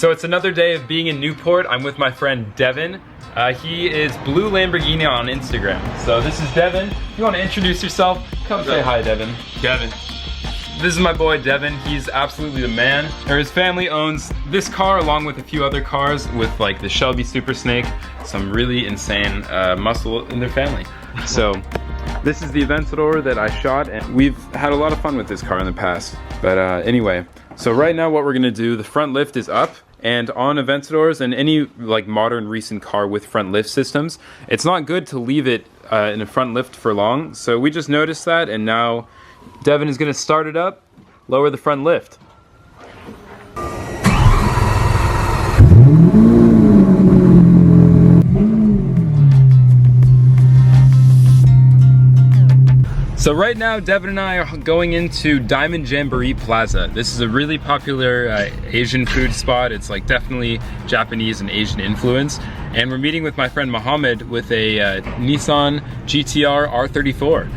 So it's another day of being in Newport. I'm with my friend Devin. He is Blue Lamborghini on Instagram. So this is Devin. If you want to introduce yourself, come say hi, Devin. Devin. This is my boy Devin. He's absolutely the man. His family owns this car along with a few other cars with like the Shelby Super Snake, some really insane muscle in their family. So this is the Aventador that I shot, and we've had a lot of fun with this car in the past. But anyway, so right now what we're gonna do, the front lift is up, and on Aventadors and any like modern recent car with front lift systems, it's not good to leave it in a front lift for long. So we just noticed that, and now Devin is gonna start it up, lower the front lift. So right now, Devin and I are going into Diamond Jamboree Plaza. This is a really popular Asian food spot. It's like definitely Japanese and Asian influence. And we're meeting with my friend Mohammed with a Nissan GTR R34.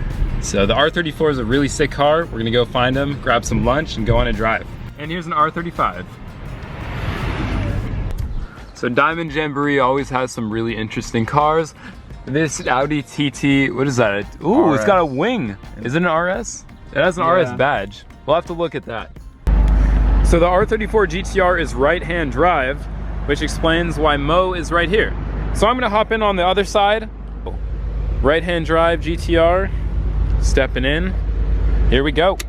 So the R34 is a really sick car. We're gonna go find him, grab some lunch, and go on a drive. And here's an R35. So Diamond Jamboree always has some really interesting cars. This Audi TT, what is that? Ooh, RS. It's got a wing. Is it an RS? It has an RS badge. We'll have to look at that. So the R34 GTR is right-hand drive, which explains why Mo is right here. So I'm gonna hop in on the other side. Right-hand drive GTR, stepping in. Here we go.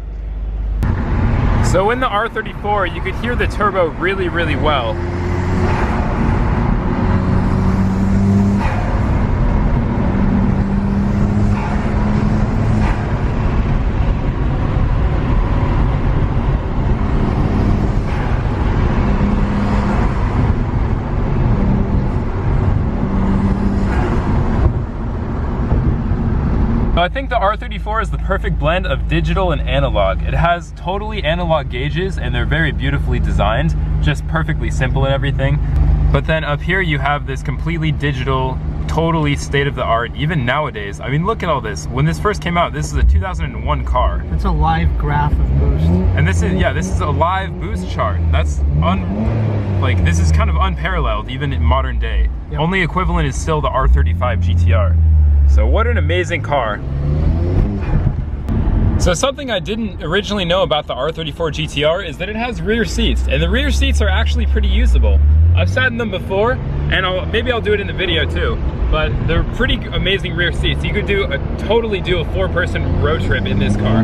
So in the R34, you could hear the turbo really, really well. I think the R34 is the perfect blend of digital and analog. It has totally analog gauges and they're very beautifully designed, just perfectly simple and everything. But then up here you have this completely digital, totally state-of-the-art, even nowadays. I mean, look at all this. When this first came out, this is a 2001 car. It's a live graph of boost. And this is, yeah, this is a live boost chart. That's this is kind of unparalleled even in modern day. Yep. Only equivalent is still the R35 GTR. So what an amazing car. So something I didn't originally know about the R34 GTR is that it has rear seats, and the rear seats are actually pretty usable. I've sat in them before, and maybe I'll do it in the video too, but they're pretty amazing rear seats. You could totally do a 4-person road trip in this car.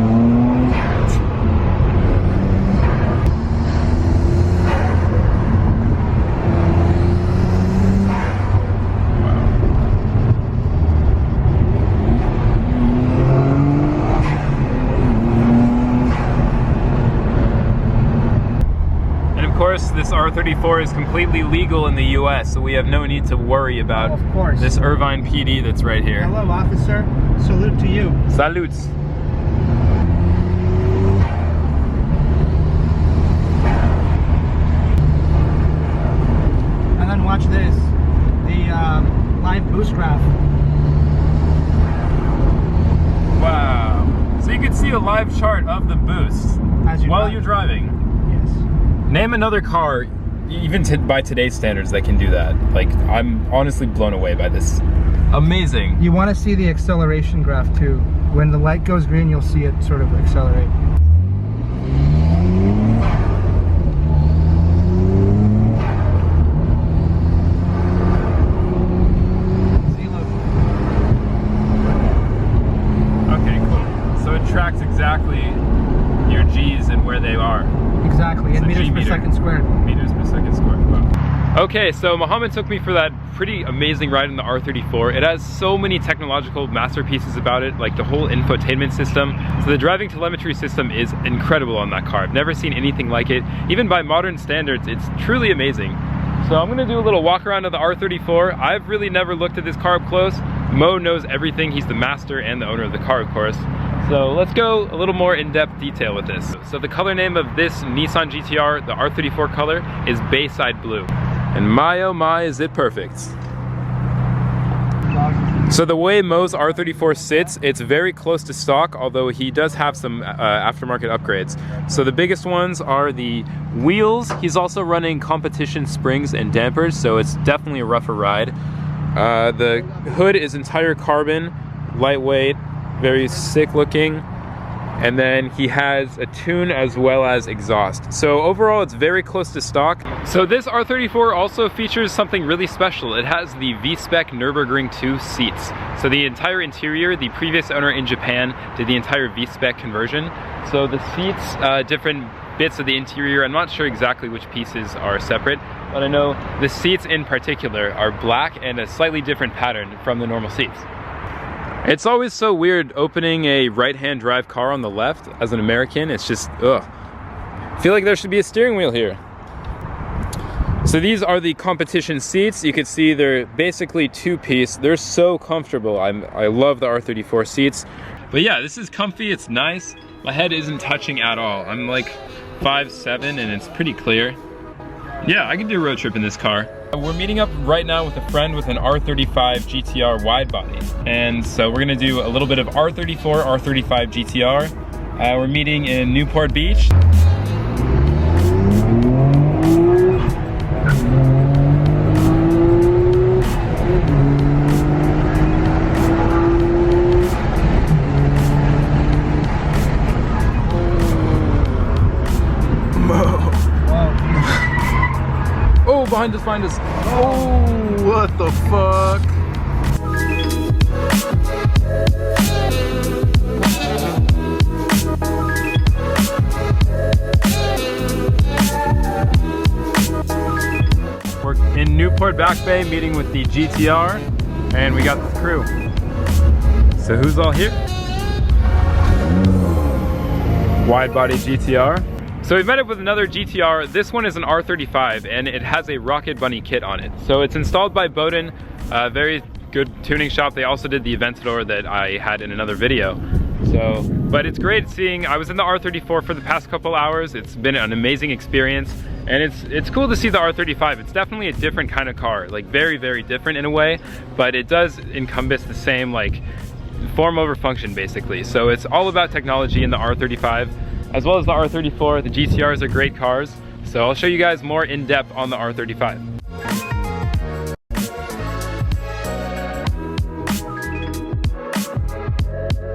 This R34 is completely legal in the US, so we have no need to worry about this Irvine PD that's right here. Hello, officer. Salute to you. Salutes. And then watch this. The live boost graph. Wow. So you can see a live chart of the boost while you're driving. Name another car, even by today's standards, that can do that. Like, I'm honestly blown away by this. Amazing. You want to see the acceleration graph too. When the light goes green, you'll see it sort of accelerate. Okay, cool. So it tracks exactly your G's and where they are. Exactly, and meters per second squared. Meters per second squared, wow. Okay, so Mohammed took me for that pretty amazing ride in the R34. It has so many technological masterpieces about it, like the whole infotainment system. So the driving telemetry system is incredible on that car. I've never seen anything like it. Even by modern standards, it's truly amazing. So I'm gonna do a little walk around of the R34. I've really never looked at this car up close. Mo knows everything. He's the master and the owner of the car, of course. So let's go a little more in-depth detail with this. So the color name of this Nissan GTR, the R34 color, is Bayside Blue. And my oh my, is it perfect. So the way Mo's R34 sits, it's very close to stock, although he does have some aftermarket upgrades. So the biggest ones are the wheels. He's also running competition springs and dampers, so it's definitely a rougher ride. The hood is entire carbon, lightweight, very sick looking. And then he has a tune as well as exhaust. So overall, it's very close to stock. So this R34 also features something really special. It has the V-Spec Nürburgring 2 seats. So the entire interior, the previous owner in Japan did the entire V-Spec conversion. So the seats, different bits of the interior, I'm not sure exactly which pieces are separate, but I know the seats in particular are black and a slightly different pattern from the normal seats. It's always so weird opening a right-hand drive car on the left as an American. It's just, ugh. I feel like there should be a steering wheel here. So these are the competition seats. You can see they're basically two-piece. They're so comfortable. I love the R34 seats. But yeah, this is comfy, it's nice. My head isn't touching at all. I'm like 5'7" and it's pretty clear. Yeah, I can do a road trip in this car. We're meeting up right now with a friend with an R35 GTR wide body. And so we're gonna do a little bit of R34, R35 GTR. We're meeting in Newport Beach. Oh, behind us. Oh, what the fuck? We're in Newport Back Bay meeting with the GTR, and we got the crew. So who's all here? Wide body GTR. So we've met up with another GTR. This one is an R35 and it has a Rocket Bunny kit on it. So it's installed by Bowden, a very good tuning shop. They also did the Aventador that I had in another video. So, but it's great seeing, I was in the R34 for the past couple hours. It's been an amazing experience. And it's cool to see the R35. It's definitely a different kind of car, like very, very different in a way, but it does encompass the same like form over function basically. So it's all about technology in the R35. As well as the R34, the GTRs are great cars. So I'll show you guys more in depth on the R35.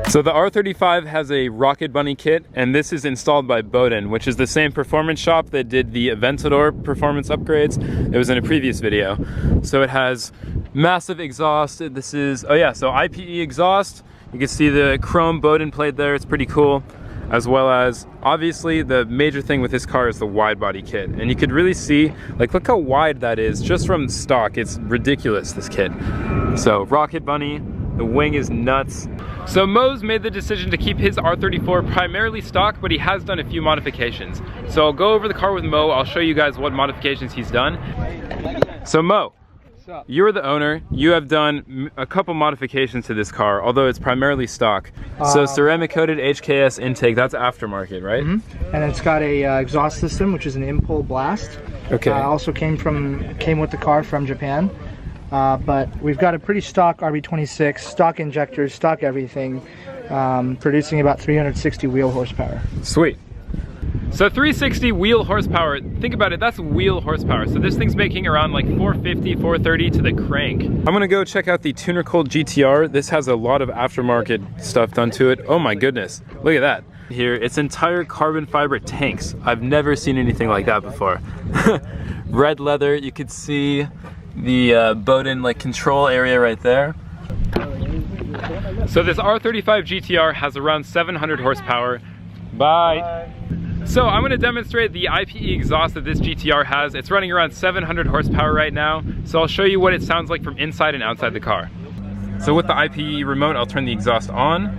So the R35 has a Rocket Bunny kit, and this is installed by Bowden, which is the same performance shop that did the Aventador performance upgrades. It was in a previous video. So it has massive exhaust. This is, oh yeah, so IPE exhaust. You can see the chrome Bowden plate there, it's pretty cool. As well as, obviously, the major thing with this car is the wide body kit. And you could really see, like, look how wide that is just from stock. It's ridiculous, this kit. So, Rocket Bunny, the wing is nuts. So Mo's made the decision to keep his R34 primarily stock, but he has done a few modifications. So I'll go over the car with Mo, I'll show you guys what modifications he's done. So Mo, you're the owner. You have done a couple modifications to this car, although it's primarily stock. So ceramic coated HKS intake, that's aftermarket, right? Mm-hmm. And it's got a exhaust system, which is an Impul Blast. Okay. Also came with the car from Japan. But we've got a pretty stock RB26, stock injectors, stock everything, producing about 360 wheel horsepower. Sweet. So 360 wheel horsepower, think about it, that's wheel horsepower. So this thing's making around like 450, 430 to the crank. I'm gonna go check out the Tuner Cold GTR. This has a lot of aftermarket stuff done to it. Oh my goodness, look at that. Here, it's entire carbon fiber tanks. I've never seen anything like that before. Red leather, you could see the Bowden like control area right there. So this R35 GTR has around 700 horsepower. Bye. So I'm going to demonstrate the IPE exhaust that this GTR has. It's running around 700 horsepower right now. So I'll show you what it sounds like from inside and outside the car. So with the IPE remote, I'll turn the exhaust on.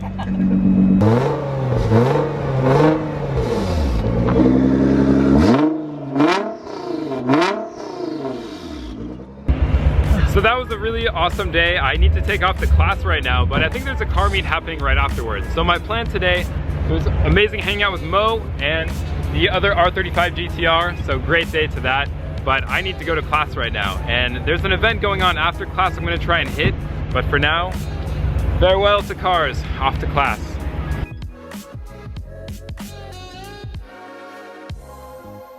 So that was a really awesome day. I need to take off the class right now, but I think there's a car meet happening right afterwards. So my plan today, it was amazing hanging out with Mo and the other R35 GTR, so great day to that. But I need to go to class right now, and there's an event going on after class I'm gonna try and hit. But for now, farewell to cars, off to class.